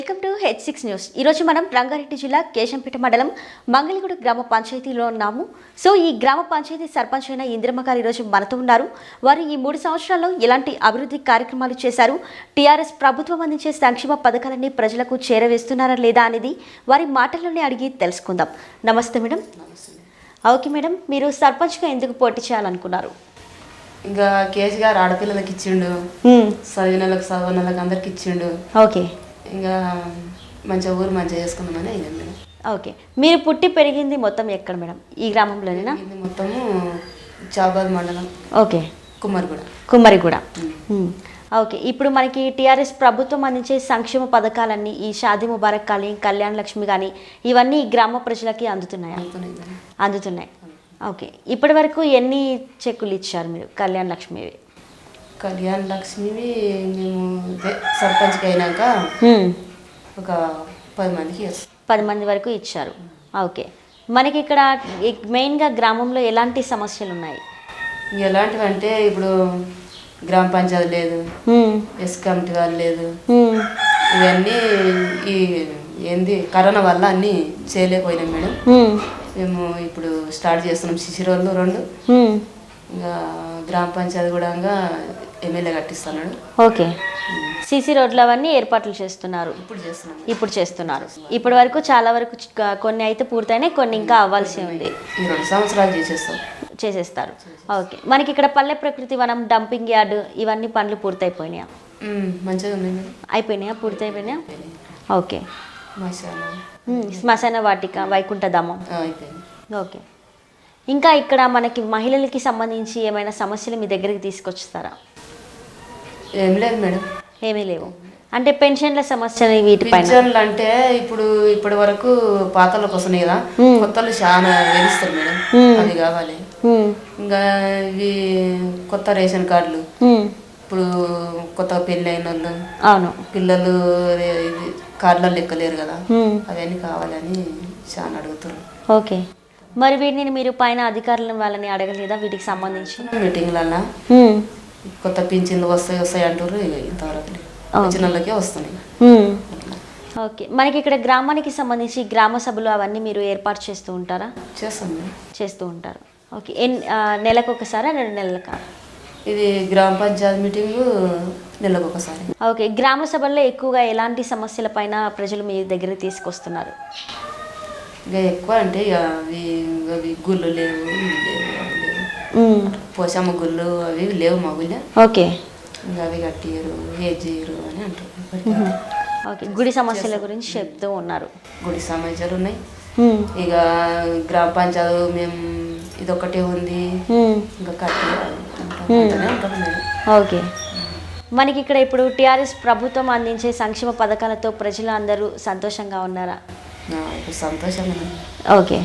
Welcome to H6 news. ఈరోజు మనం రంగారెడ్డి జిల్లా కేశంపేట మండలం మంగళగూడ గ్రామ పంచాయతీలో ఉన్నాము. సో ఈ గ్రామ పంచాయతీ సర్పంచ్ అయిన ఇంద్రమ్మ గారు ఈరోజు మనతో ఉన్నారు. వారు ఈ 3 సంవత్సరాల్లో ఎలాంటి అభివృద్ధి కార్యక్రమాలు చేశారు, టీఆర్ఎస్ ప్రభుత్వం అందించే సంక్షేమ పథకాలన్నీ ప్రజలకు చేరవేస్తున్నారా లేదా అనేది వారి మాటల్లోనే అడిగి తెలుసుకుందాం. నమస్తే మేడం. ఓకే మేడం, మీరు సర్పంచ్గా ఎందుకు పోటీ చేయాలనుకున్నారు? ఇంకా కేసీఆర్ ఆడపిల్లలకి ఇచ్చిండు, చదివినలకు చదవనలకు అందరికి ఇచ్చిండు. ఓకే, ఇంకా మంచిగా ఊరు మంచిగా చేసుకుందామని అయింది మేడం. ఓకే, మీరు పుట్టి పెరిగింది మొత్తం ఎక్కడ మేడం? ఈ గ్రామంలోనేనా? ఇది మొత్తము చాబాద్ మండలం. ఓకే, కుమ్మరిగూడ. ఓకే, ఇప్పుడు మనకి టీఆర్ఎస్ ప్రభుత్వం అందించే సంక్షేమ పథకాలన్నీ ఈ షాదీ ముబారక్ కానీ, కళ్యాణ లక్ష్మి కానీ ఇవన్నీ ఈ గ్రామ ప్రజలకి అందుతున్నాయా? అందుతున్నాయి. ఓకే, ఇప్పటి వరకు ఎన్ని చెక్కులు ఇచ్చారు మీరు కళ్యాణ లక్ష్మివి? కళ్యాణ లక్ష్మివి మేము సర్పంచ్కి అయినాక ఒక 10 మందికి 10 మంది వరకు ఇచ్చారు. ఓకే, మనకి ఇక్కడ మెయిన్గా గ్రామంలో ఎలాంటి సమస్యలు ఉన్నాయి? ఎలాంటివి అంటే ఇప్పుడు గ్రామ పంచాయతీ లేదు, ఎస్ కమిటీ వాళ్ళు లేదు, ఇవన్నీ ఈ ఏంది కరోనా వల్ల అన్నీ చేయలేకపోయినాం మేడం. మేము ఇప్పుడు స్టార్ట్ చేస్తున్నాం సిసి రోడ్లు 2. ఇంకా గ్రామ పంచాయతీ కూడా ఎమ్మెల్యే కట్టిస్తున్నాడు. ఓకే, సీసీ రోడ్లు అవన్నీ ఏర్పాట్లు చేస్తున్నారు. ఇప్పుడు చేస్తున్నారు. ఇప్పటి వరకు చాలా వరకు కొన్ని అయితే పూర్తయినాయి, కొన్ని ఇంకా అవ్వాల్సి ఉంది. ఈ 2 సంవత్సరాలు చేసేస్తారు. ఓకే, మనకి ఇక్కడ పల్లె ప్రకృతి వనం, డంపింగ్ యార్డ్ ఇవన్నీ పనులు పూర్తయిపోయినాయా? మంచిగా ఉన్నాయి. అయిపోయినాయా? పూర్తయిపోయినాయా? ఓకే, శ్మశాన వాటిక, వైకుంఠధామం. ఓకే, ఇంకా ఇక్కడ మనకి మహిళలకి సంబంధించి ఏమైనా సమస్యలు మీ దగ్గరికి తీసుకొస్తారా? ఏం లేదు మేడం. ఏమీ లేవు అంటే పెన్షన్ల సమస్యలు వీటిపైన? పెన్షన్లు అంటే ఇప్పటి వరకు పాతలకు వస్తున్నాయి కదా, కొత్తలు చాలా వెలుస్తారు మేడం, అది కావాలి. ఇంకా ఇవి కొత్త రేషన్ కార్డులు, ఇప్పుడు కొత్తగా పెళ్ళి అయిన వాళ్ళు, అవును, పిల్లలు కార్డులలో లెక్కలేరు కదా, అవన్నీ కావాలని చాలా అడుగుతారు. ఓకే, మరి వీటిని మీరు పైన అధికారులను వాళ్ళని అడగలేదా వీటికి సంబంధించి? మీటింగ్లన్నా కొత్త పింఛన్లు వస్తాయి అంటారు, ఇంతవరకు వచ్చిన వాళ్ళకే వస్తున్నాయి. ఓకే, మనకి ఇక్కడ గ్రామానికి సంబంధించి గ్రామ సభలు అవన్నీ మీరు ఏర్పాటు చేస్తూ ఉంటారా? చేస్తూ ఉంటారు. ఓకే, నెలకు ఒకసారా 2 నెలలకా? ఇది గ్రామ పంచాయతీ మీటింగు నెలకు ఒకసారి. ఓకే, గ్రామ సభల్లో ఎక్కువగా ఎలాంటి సమస్యల పైన ప్రజలు మీ దగ్గర తీసుకొస్తున్నారు? ఇంకా ఎక్కువ అంటే అవి గుళ్ళు లేవు, పోషమ్మ గుళ్ళు అవి లేవు మా గుళ్ళ. ఓకే, ఇంకా అవి కట్టియరు, ఏజ్ చేయరు అని అంటారు. ఓకే, గుడి సమస్యల గురించి చెప్తూ ఉన్నారు. గుడి సమస్యలు ఉన్నాయి. ఇక గ్రామ పంచాయతీ మేము ఇదొక్కటే ఉంది, ఇంకా కట్టి. ఓకే, మనకి ఇక్కడ ఇప్పుడు టీఆర్ఎస్ ప్రభుత్వం అందించే సంక్షేమ పథకాలతో ప్రజలు అందరూ సంతోషంగా ఉన్నారా? సంతోషంగా. ఓకే,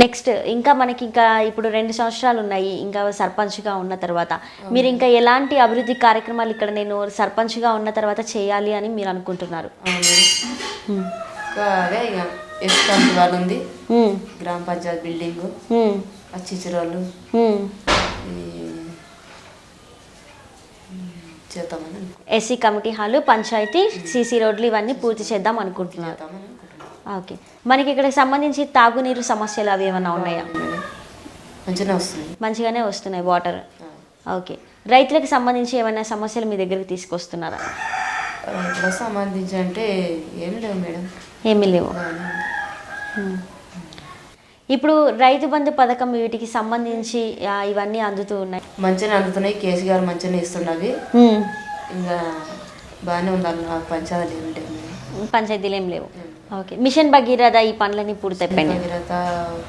నెక్స్ట్ ఇంకా మనకి ఇంకా ఇప్పుడు 2 సంవత్సరాలు ఉన్నాయి ఇంకా సర్పంచ్గా ఉన్న తర్వాత మీరు ఇంకా ఎలాంటి అభివృద్ధి కార్యక్రమాలు ఇక్కడ నేను సర్పంచ్గా ఉన్న తర్వాత చేయాలి అని మీరు అనుకుంటున్నారు? అదే ఇక ఎస్ కమిటీ వాళ్ళు ఉంది, గ్రామ పంచాయతీ బిల్డింగ్, చిచ్చిరోళ్ళు చేద్దామని. SC committee hall, panchayat, CC రోడ్లు ఇవన్నీ పూర్తి చేద్దాం అనుకుంటున్నారు. ఓకే, మనకి ఇక్కడ సంబంధించి తాగునీరు సమస్యలు అవి ఏమైనా ఉన్నాయా? మంచిగానే వస్తున్నాయి వాటర్. ఓకే, రైతులకు సంబంధించి ఏమైనా సమస్యలు మీ దగ్గరికి తీసుకొస్తున్నారా? రైతులకు సంబంధించి అంటే ఏం లేవు మేడం. ఏమీ లేవు. ఇప్పుడు రైతు బంధు పథకం వీటికి సంబంధించి ఇవన్నీ అందుతూ ఉన్నాయి? మంచిగా అందుతున్నాయి, కేసీఆర్ మంచిగానే ఇస్తున్నవి. ఇంకా బాగానే ఉండాలి. పంచాయతీలు ఏం లేవు. ఓకే, మిషన్ భగీరథ ఈ పనులన్నీ పూర్తయిపోయినాయి?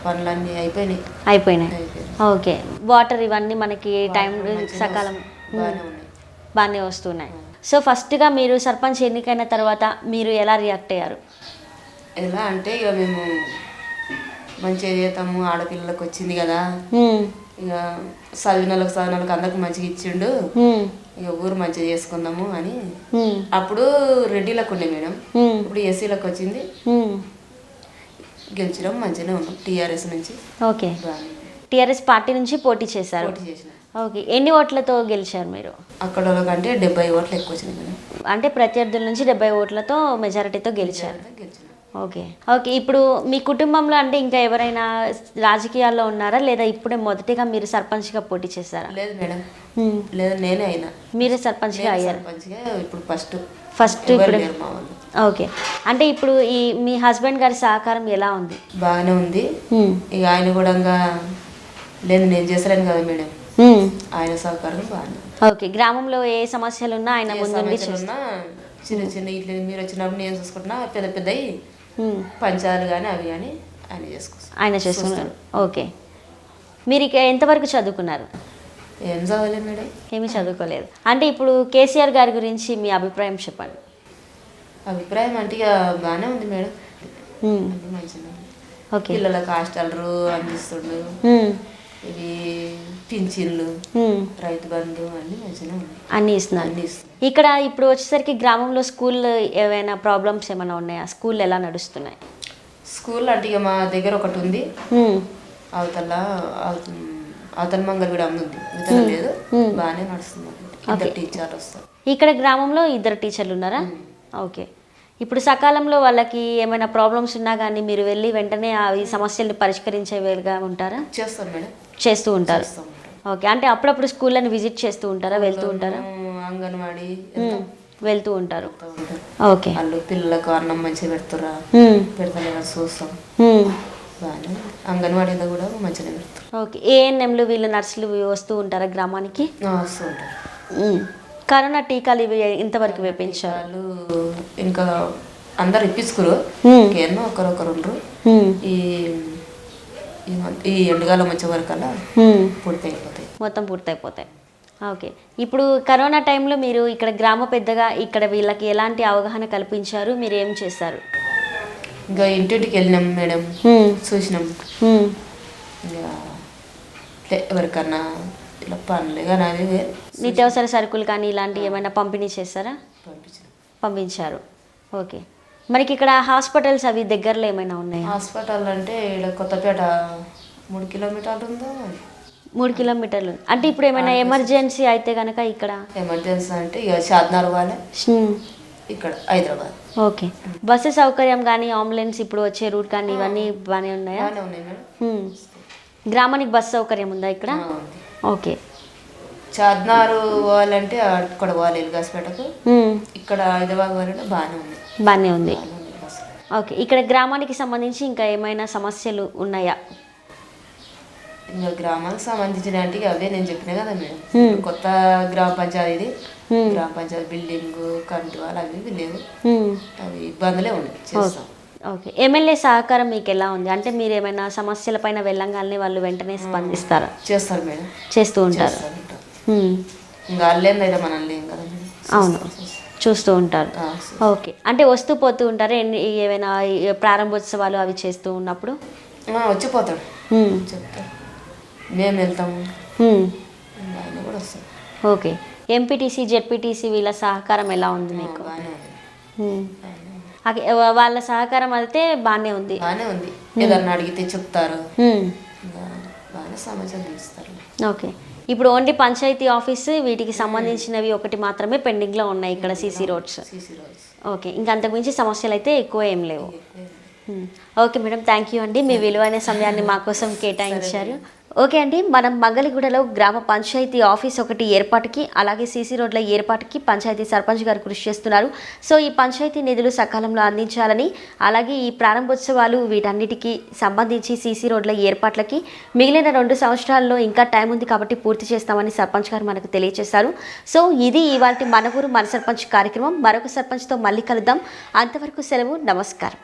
పనులన్నీ అయిపోయినాయి. ఓకే, వాటర్ ఇవన్నీ మనకి టైం సకాలం బాగానే వస్తున్నాయి. సో ఫస్ట్గా మీరు సర్పంచ్ ఎన్నికైన తర్వాత మీరు ఎలా రియాక్ట్ అయ్యారు? ఎలా అంటే ఇక మేము మంచిగా చేస్తాము, ఆడపిల్లలకు వచ్చింది కదా, ఇక చదివినలకు అందరికి మంచిగా ఇచ్చిండు, ఇక ఊరు మంచిగా చేసుకుందాము అని. అప్పుడు రెడ్డిలకు ఉండే మేడం, ఇప్పుడు ఎస్సీలకు వచ్చింది, గెలిచడం మంచిగానే ఉన్నాం టీఆర్ఎస్ నుంచి. ఓకే, టీఆర్ఎస్ పార్టీ నుంచి పోటీ చేశారు. పోటీ చేసిన. ఓకే, ఎన్ని ఓట్లతో గెలిచారు మీరు? అక్కడ కంటే 70 ఓట్లు ఎక్కువ వచ్చినాయి మేడం. అంటే ప్రత్యర్థుల నుంచి 70 ఓట్లతో మెజారిటీతో గెలిచారు. గెలిచిన. Okay okay. ఇప్పుడు మీ కుటుంబంలో అంటే ఇంకా ఎవరైనా రాజకీయాల్లో ఉన్నారా, లేదా ఇప్పుడే మొదటిగా మీరు సర్పంచ్గా పోటీ చేశారా? లేదు మేడం, లేదు నేనే అయినా. మీరే సర్పంచ్గా అయ్యారు? సర్పంచ్గా ఇప్పుడు ఫస్ట్ ఇప్పుడు మా వాళ్ళు. ఓకే, అంటే ఇప్పుడు ఈ మీ హస్బెండ్ గారి సహకారం ఎలా ఉంది? బాగానే ఉంది. ఇక ఆయన కూడా లేదు నేను చేసలేను కదా మేడం, ఆయన సహకారం బాగానే. ఓకే, గ్రామంలో ఏ సమస్యలు ఉన్నా ఆయన ముందుండి ఉన్నా చిన్న చిన్న ఇట్లా మీరు వచ్చినప్పుడు నేను చూసుకుంటున్నా, పెద్ద పెద్దవి పంచాలు కానీ అవి కానీ ఆయన చేసుకున్నారు. ఓకే, మీరు ఇక ఎంతవరకు చదువుకున్నారు? ఏం చదవలేదు మేడం. ఏమీ చదువుకోలేదు. అంటే ఇప్పుడు కేసీఆర్ గారి గురించి మీ అభిప్రాయం చెప్పండి. అభిప్రాయం అంటే ఇక బాగానే ఉంది మేడం, మంచిగా. ఓకే, పిల్లలకు హాస్టల్లు అందిస్తుండు, ఇవి పింఛన్లు, రైతు బంధు అన్ని మంచిగా ఉన్నాయి, అన్నీ ఇస్తున్నారు. ఇక్కడ ఇప్పుడు వచ్చేసరికి గ్రామంలో స్కూల్ ఏమైనా ప్రాబ్లమ్స్ ఏమైనా ఉన్నాయా? స్కూల్ ఎలా నడుస్తున్నాయి? స్కూల్ అంటే ఇక మా దగ్గర ఒకటి ఉంది, అవతల మంగళగూడ ఉంది, ఇతర లేదు, బాగానే నడుస్తుంది. ఇద్దరు టీచర్లు వస్తారు. ఇక్కడ గ్రామంలో 2 టీచర్లు ఉన్నారా? ఓకే, ఇప్పుడు సకాలంలో వాళ్ళకి ఏమైనా ప్రాబ్లమ్స్ ఉన్నా కానీ మీరు వెళ్ళి వెంటనే అవి సమస్యల్ని పరిష్కరించేవిగా ఉంటారా? చేస్తాం మేడం, చేస్తూ ఉంటారు. ఓకే, అంటే అప్పుడప్పుడు స్కూళ్ళని విజిట్ చేస్తూ ఉంటారా, వెళ్తూ ఉంటారా? అంగన్వాడీ వెళ్తూ ఉంటారు. ఓకే, వాళ్ళు పిల్లలకు అన్నం మంచిగా పెడుతురా, పెడతలేదా చూస్తాం. బాగానే అంగన్వాడీలో కూడా మంచిగా పెడతారు. ఓకే, ఏఎన్ఎంలు వీళ్ళు నర్సులు వస్తూ ఉంటారా గ్రామానికి? వస్తూ ఉంటారు. కరోనా టీకాలు ఇవి ఇంతవరకు వేపించారు? ఇంకా అందరు ఇప్పించుకురు, ఎన్నో ఒకరొకరు ఉండరు. ఈ ఎండగాలం వచ్చే వరకల్లా పూర్తయిపోతాయి, మొత్తం పూర్తయిపోతాయి. ఓకే, ఇప్పుడు కరోనా టైంలో మీరు ఇక్కడ గ్రామ పెద్దగా ఇక్కడ వీళ్ళకి ఎలాంటి అవగాహన కల్పించారు, మీరు ఏం చేస్తారు? ఇంకా ఇంటింటికి వెళ్ళినాం మేడం, చూసినాం. ఇంకా ఎవరికన్నా ఇలా పనులు కానీ అవి నిత్యావసర సరుకులు కానీ ఇలాంటివి ఏమైనా పంపిణీ చేస్తారా? పంపించారు. ఓకే, మనకి ఇక్కడ హాస్పిటల్స్ అవి దగ్గరలో ఏమైనా ఉన్నాయా? హాస్పిటల్ అంటే ఇక్కడ కొత్తపేట 3 కిలోమీటర్లు ఉందో. 3 కిలోమీటర్లు. అంటే ఇప్పుడు ఏమైనా ఎమర్జెన్సీ అయితే కనుక ఇక్కడ? ఎమర్జెన్సీ అంటే ఇక షాద్నగర్ వాళ్ళే, ఇక్కడ హైదరాబాద్. ఓకే, బస్సు సౌకర్యం కానీ అంబులెన్స్ ఇప్పుడు వచ్చే రూట్ కానీ ఇవన్నీ బాగానే ఉన్నాయా? గ్రామానికి బస్సు సౌకర్యం ఉందా ఇక్కడ? ఓకే, చార్మినార్ పోవాలంటే అక్కడ పోవాలి ఎల్గాస్పేటకు, ఇక్కడ హైదరాబాద్ పోవాలంటే బాగానే ఉంది. ఓకే, ఇక్కడ గ్రామానికి సంబంధించి ఇంకా ఏమైనా సమస్యలు ఉన్నాయా? ఇంకా గ్రామానికి సంబంధించిన అంటే అవే నేను చెప్పినా కదా మేడం, కొత్త గ్రామ పంచాయతీ గ్రామ పంచాయతీ బిల్డింగ్ కరెంటు వాళ్ళు అవి లేవు, అవి ఇబ్బందులే ఉన్నాయి, చేస్తాం. ఓకే, ఎమ్మెల్యే సహకారం మీకు ఎలా ఉంది? అంటే మీరు ఏమైనా సమస్యల పైన వెళ్ళంగానే వాళ్ళు వెంటనే స్పందిస్తారా? చేస్తారు మేడం, చేస్తూ ఉంటారు. ఇంకా వాళ్ళేందైతే మనల్ని ఏం కదా మేడం. అవును, చూస్తూ ఉంటారు. ఓకే, అంటే వస్తూ పోతూ ఉంటారు. ఏమైనా ప్రారంభోత్సవాలు అవి చేస్తూ ఉన్నప్పుడు వచ్చిపోతాడు, చెప్తాడు, మేము వెళ్తాము, ఆయన కూడా వస్తాం. ఓకే, ఎంపీటీసీ జెడ్పీటీసీ వీళ్ళ సహకారం ఎలా ఉంది మీకు? వాళ్ళ సహకారం అయితే బాగానే ఉంది. ఏదన్నా అడిగితే చెప్తారు, బాగానే సమాచారం తీస్తారు. ఓకే, ఇప్పుడు ఓన్లీ పంచాయతీ ఆఫీస్ వీటికి సంబంధించినవి ఒకటి మాత్రమే పెండింగ్లో ఉన్నాయి ఇక్కడ, సీసీ రోడ్స్. ఓకే, ఇంకా అంతకుమించి సమస్యలు అయితే ఎక్కువ ఏం లేవు. ఓకే మేడం, థ్యాంక్ యూ అండి, మీ విలువైన సమయాన్ని మా కోసం కేటాయించారు. ఓకే అండి, మనం మంగళగూడలో గ్రామ పంచాయతీ ఆఫీస్ ఒకటి ఏర్పాటుకి, అలాగే సీసీ రోడ్ల ఏర్పాటుకి పంచాయతీ సర్పంచ్ గారు కృషి చేస్తున్నారు. సో ఈ పంచాయతీ నిధులు సకాలంలో అందించాలని, అలాగే ఈ ప్రారంభోత్సవాలు వీటన్నిటికీ సంబంధించి సీసీ రోడ్ల ఏర్పాట్లకి మిగిలిన 2 సంవత్సరాల్లో ఇంకా టైం ఉంది కాబట్టి పూర్తి చేస్తామని సర్పంచ్ గారు మనకు తెలియజేశారు. సో ఇది ఇవాల్టి మన ఊరు మన సర్పంచ్ కార్యక్రమం. మరొక సర్పంచ్తో మళ్ళీ కలుద్దాం. అంతవరకు సెలవు, నమస్కారం.